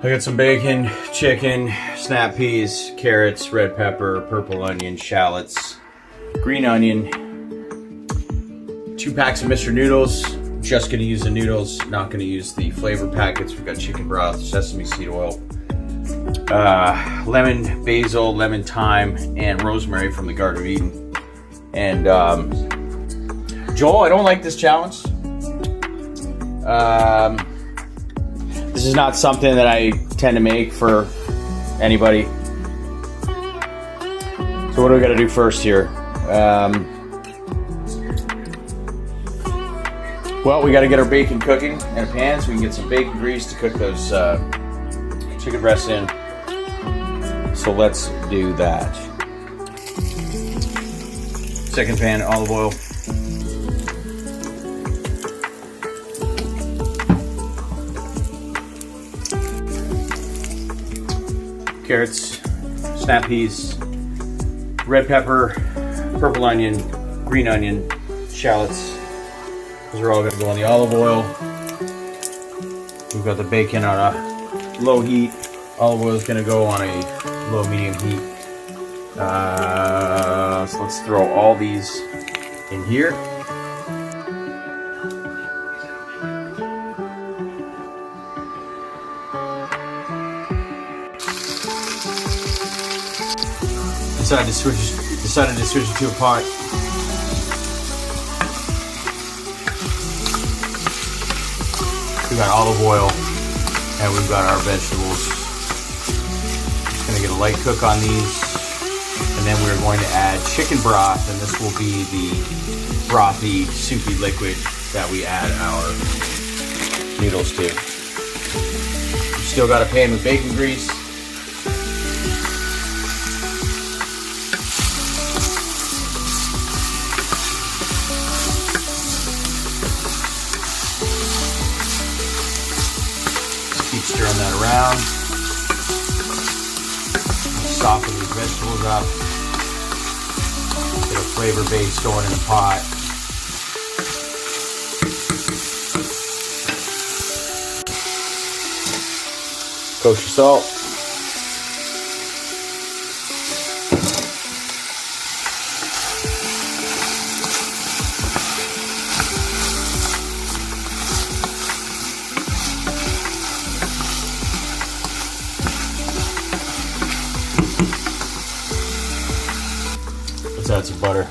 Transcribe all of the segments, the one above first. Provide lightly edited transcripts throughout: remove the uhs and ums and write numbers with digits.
I got some bacon, chicken, snap peas, carrots, red pepper, purple onion, shallots, green onion, 2 packs of Mr. Noodles. Just gonna use the noodles, not gonna use the flavor packets. We've got chicken broth, sesame seed oil, lemon, basil, lemon, thyme, and rosemary from the Garden of Eden. And Joel, I don't like this challenge. This is not something that I tend to make for anybody. So what do we gotta do first here? Well, we gotta get our bacon cooking in a pan so we can get some bacon grease to cook those chicken breasts in. So let's do that. Second pan, olive oil. Carrots, snap peas, red pepper, purple onion, green onion, shallots. Those are all going to go in the olive oil. We've got the bacon on a low heat. Olive oil is going to go on a low medium heat. So let's throw all these in here. Decided to switch it to a pot. We got olive oil and we've got our vegetables. Just gonna get a light cook on these, and then we're going to add chicken broth, and this will be the brothy, soupy liquid that we add our noodles to. We've still got a pan with bacon grease. Keep stirring that around. Soften these vegetables up. Get a flavor base going in the pot. Kosher salt. Let's add some butter.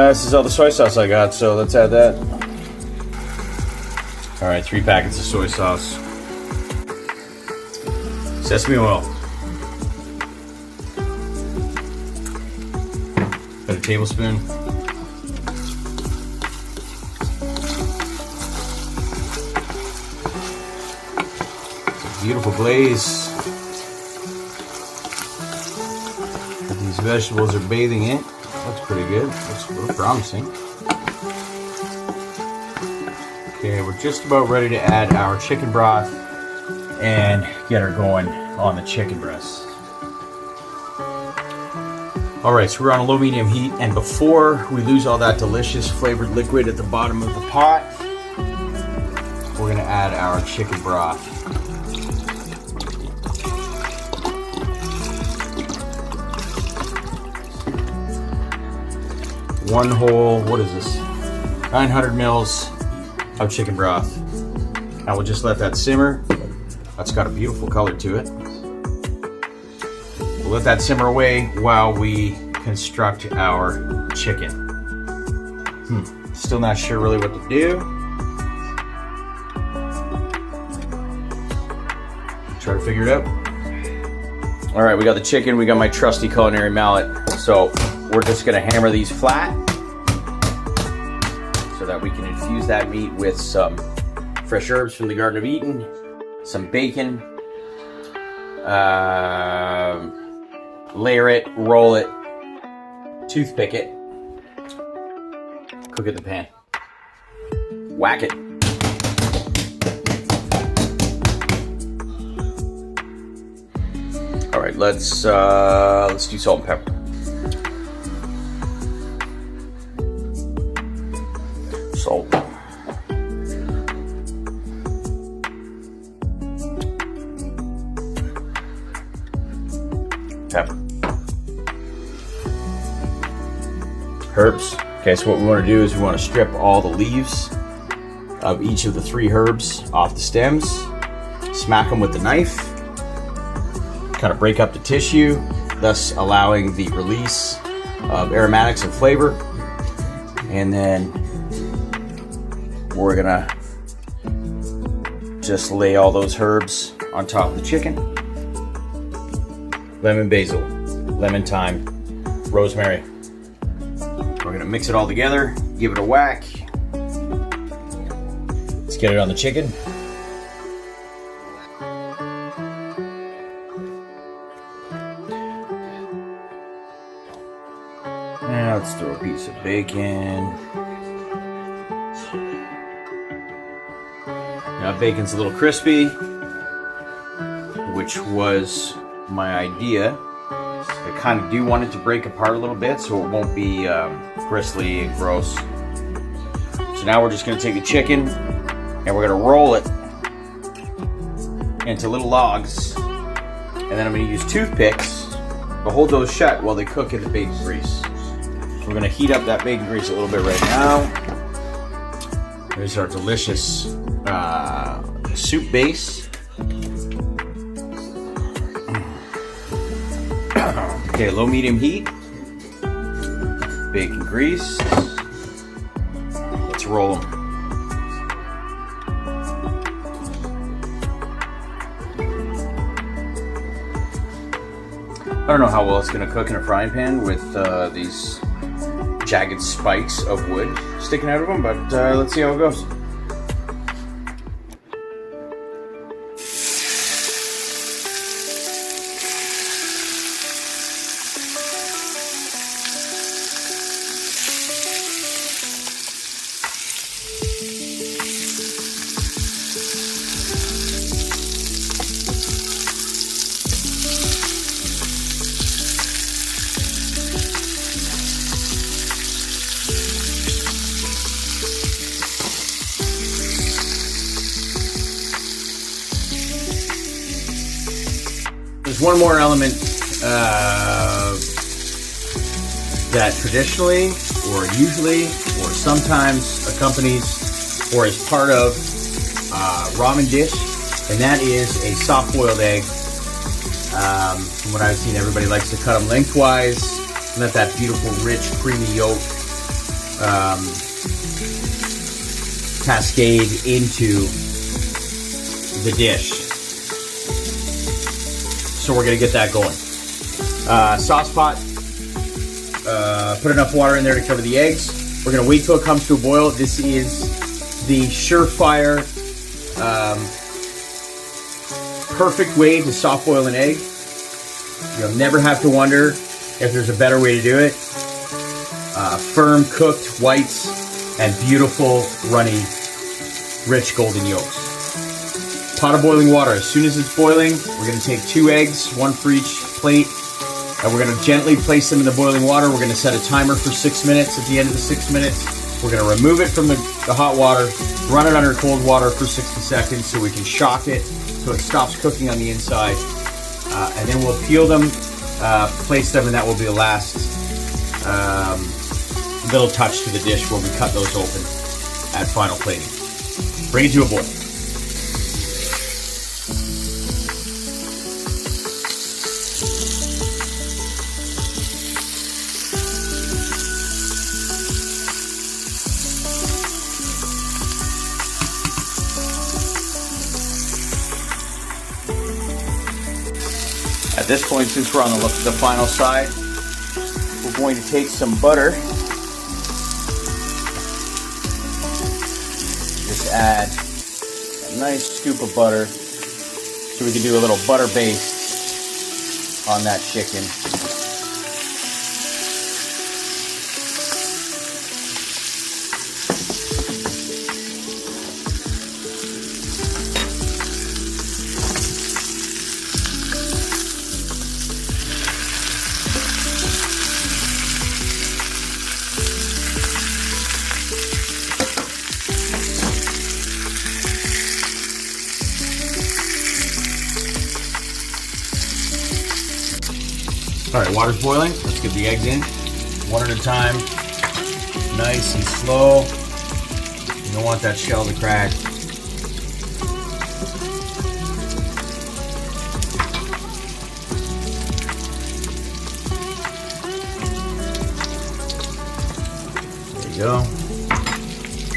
This is all the soy sauce I got, so let's add that. All right, 3 packets of soy sauce. Sesame oil. About a tablespoon. It's a beautiful glaze that these vegetables are bathing in. Looks pretty good. Looks a little promising. Okay, we're just about ready to add our chicken broth and get her going on the chicken breasts. All right, so we're on a low medium heat, and before we lose all that delicious flavored liquid at the bottom of the pot, we're gonna add our chicken broth. One whole, what is this? 900 mils of chicken broth. Now we'll just let that simmer. That's got a beautiful color to it. We'll let that simmer away while we construct our chicken. Still not sure really what to do. Try to figure it out. All right, we got the chicken, we got my trusty culinary mallet. So we're just gonna hammer these flat so that we can infuse that meat with some fresh herbs from the Garden of Eden, some bacon, layer it, roll it, toothpick it, cook it in the pan. Whack it. All right, let's do salt and pepper. Salt. Pepper. Herbs. Okay, so what we want to do is we want to strip all the leaves of each of the 3 herbs off the stems, smack them with the knife, kind of break up the tissue, thus allowing the release of aromatics and flavor. And then we're gonna just lay all those herbs on top of the chicken. Lemon basil, lemon thyme, rosemary. We're gonna mix it all together, give it a whack. Let's get it on the chicken. Now let's throw a piece of bacon. Now bacon's a little crispy, which was my idea. I kind of do want it to break apart a little bit so it won't be bristly and gross. So now we're just going to take the chicken and we're going to roll it into little logs, and then I'm going to use toothpicks to hold those shut while they cook in the bacon grease. We're going to heat up that bacon grease a little bit right now. There's our delicious soup base. Okay, low medium heat. Bacon grease. Let's roll them. I don't know how well it's going to cook in a frying pan with these jagged spikes of wood sticking out of them, but let's see how it goes. There's one more element that traditionally, or usually, or sometimes accompanies, or is part of ramen dish, and that is a soft-boiled egg. From what I've seen, everybody likes to cut them lengthwise, and let that beautiful, rich, creamy yolk cascade into the dish. So we're gonna get that going. Sauce pot, put enough water in there to cover the eggs. We're gonna wait till it comes to a boil. This is the surefire, perfect way to soft boil an egg. You'll never have to wonder if there's a better way to do it. Firm cooked whites and beautiful runny, rich golden yolks. Pot of boiling water. As soon as it's boiling, we're going to take 2 eggs, 1 for each plate, and we're going to gently place them in the boiling water. We're going to set a timer for 6 minutes. At the end of the 6 minutes, we're going to remove it from the hot water, run it under cold water for 60 seconds so we can shock it so it stops cooking on the inside. And then we'll peel them, place them, and that will be the last little touch to the dish where we cut those open at final plating. Bring it to a boil. At this point, since we're on the final side, we're going to take some butter. Just add a nice scoop of butter so we can do a little butter based on that chicken. All right, water's boiling. Let's get the eggs in, one at a time, nice and slow. You don't want that shell to crack. There you go.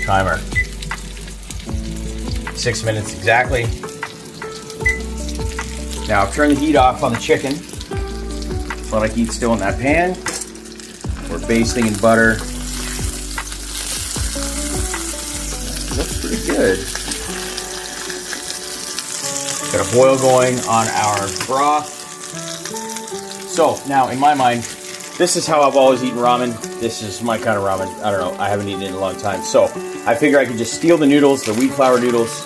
Timer. 6 minutes exactly. Now I've turned the heat off on the chicken. A lot of heat still in that pan. We're basting in butter. Looks pretty good. Got a boil going on our broth. So now, in my mind, this is how I've always eaten ramen. This is my kind of ramen. I don't know. I haven't eaten it in a long time. So I figure I could just steal the noodles, the wheat flour noodles.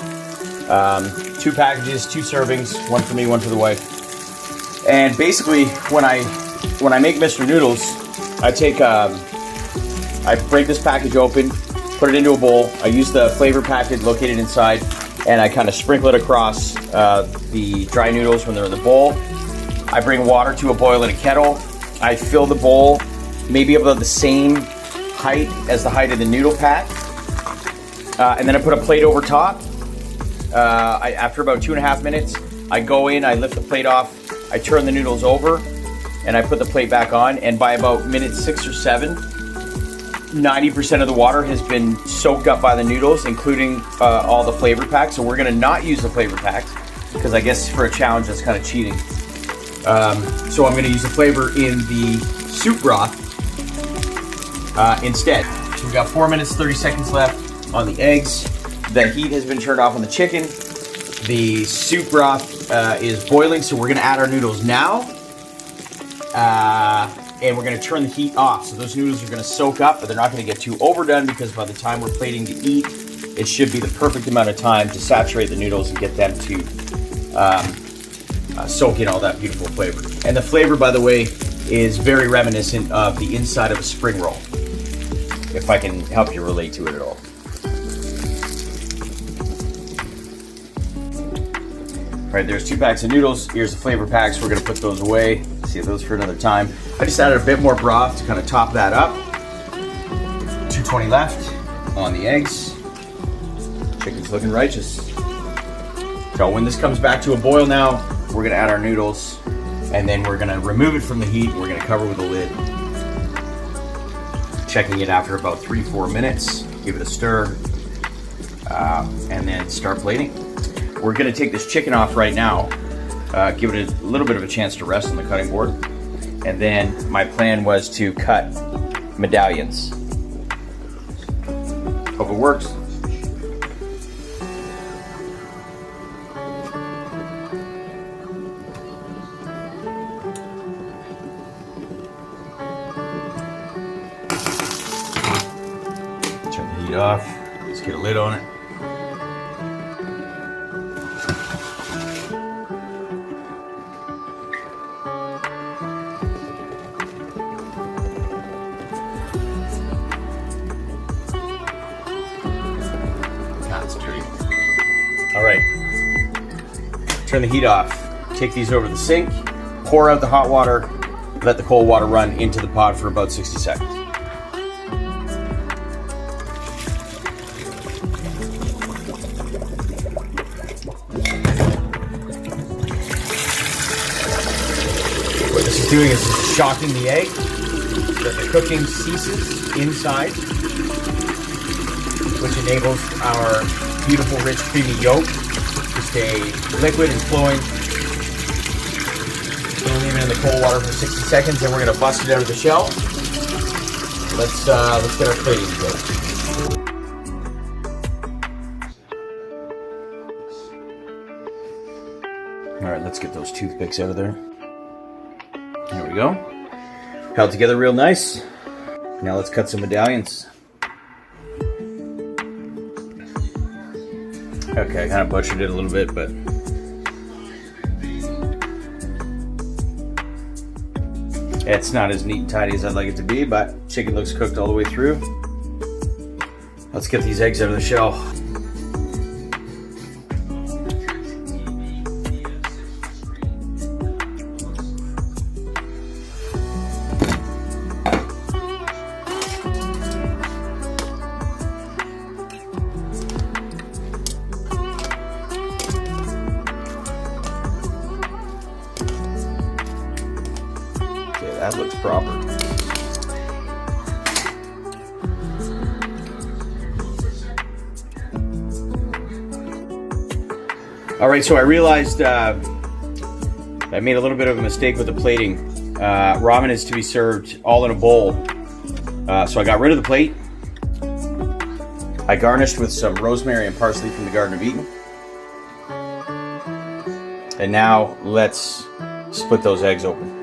2 packages, 2 servings, one for me, one for the wife. And basically, when I make Mr. Noodles, I take I break this package open, put it into a bowl. I use the flavor packet located inside, and I kind of sprinkle it across the dry noodles when they're in the bowl. I bring water to a boil in a kettle. I fill the bowl maybe about the same height as the height of the noodle pack, and then I put a plate over top. After about 2.5 minutes, I go in, I lift the plate off. I turn the noodles over and I put the plate back on, and by about minute 6 or 7, 90% of the water has been soaked up by the noodles, including all the flavor packs. So we're gonna not use the flavor packs because I guess for a challenge that's kind of cheating. So I'm gonna use the flavor in the soup broth instead. So we've got 4 minutes, 30 seconds left on the eggs. The heat has been turned off on the chicken. The soup broth is boiling, so we're gonna add our noodles now. And we're gonna turn the heat off. So those noodles are gonna soak up, but they're not gonna get too overdone because by the time we're plating to eat, it should be the perfect amount of time to saturate the noodles and get them to soak in all that beautiful flavor. And the flavor, by the way, is very reminiscent of the inside of a spring roll, if I can help you relate to it at all. All right, there's 2 packs of noodles. Here's the flavor packs. We're gonna put those away. Save those for another time. I just added a bit more broth to kind of top that up. 220 left on the eggs. Chicken's looking righteous. So when this comes back to a boil now, we're gonna add our noodles, and then we're gonna remove it from the heat. We're gonna cover with a lid. Checking it after about 3-4 minutes. Give it a stir, and then start plating. We're gonna take this chicken off right now, give it a little bit of a chance to rest on the cutting board, and then my plan was to cut medallions. Hope it works. Turn the heat off. Let's get a lid on it. All right, turn the heat off. Take these over the sink, pour out the hot water, let the cold water run into the pot for about 60 seconds. What this is doing is shocking the egg, that the cooking ceases inside, which enables our beautiful, rich, creamy yolk to stay liquid and flowing. We'll leave it in the cold water for 60 seconds, and we're going to bust it out of the shell. Let's get our plating going. All right, let's get those toothpicks out of there. we go. Held together real nice. Now let's cut some medallions. Okay, I kind of butchered it a little bit, but it's not as neat and tidy as I'd like it to be, but chicken looks cooked all the way through. Let's get these eggs out of the shell. That looks proper. All right, so I realized I made a little bit of a mistake with the plating. Ramen is to be served all in a bowl. So I got rid of the plate. I garnished with some rosemary and parsley from the Garden of Eden. And now let's split those eggs open.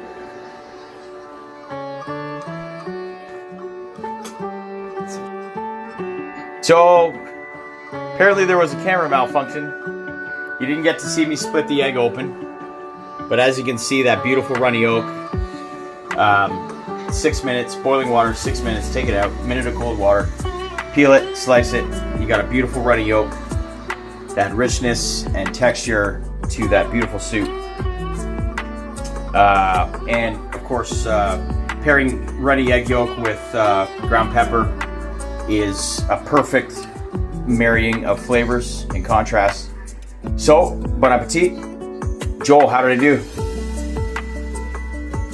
So, apparently there was a camera malfunction. You didn't get to see me split the egg open. But as you can see, that beautiful runny yolk, 6 minutes, boiling water, 6 minutes, take it out, minute of cold water, peel it, slice it, you got a beautiful runny yolk, that richness and texture to that beautiful soup. And of course, pairing runny egg yolk with ground pepper is a perfect marrying of flavors and contrast. So, bon appetit. Joel, how did I do?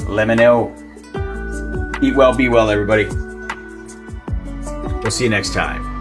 Let me know. Eat well, be well, everybody. We'll see you next time.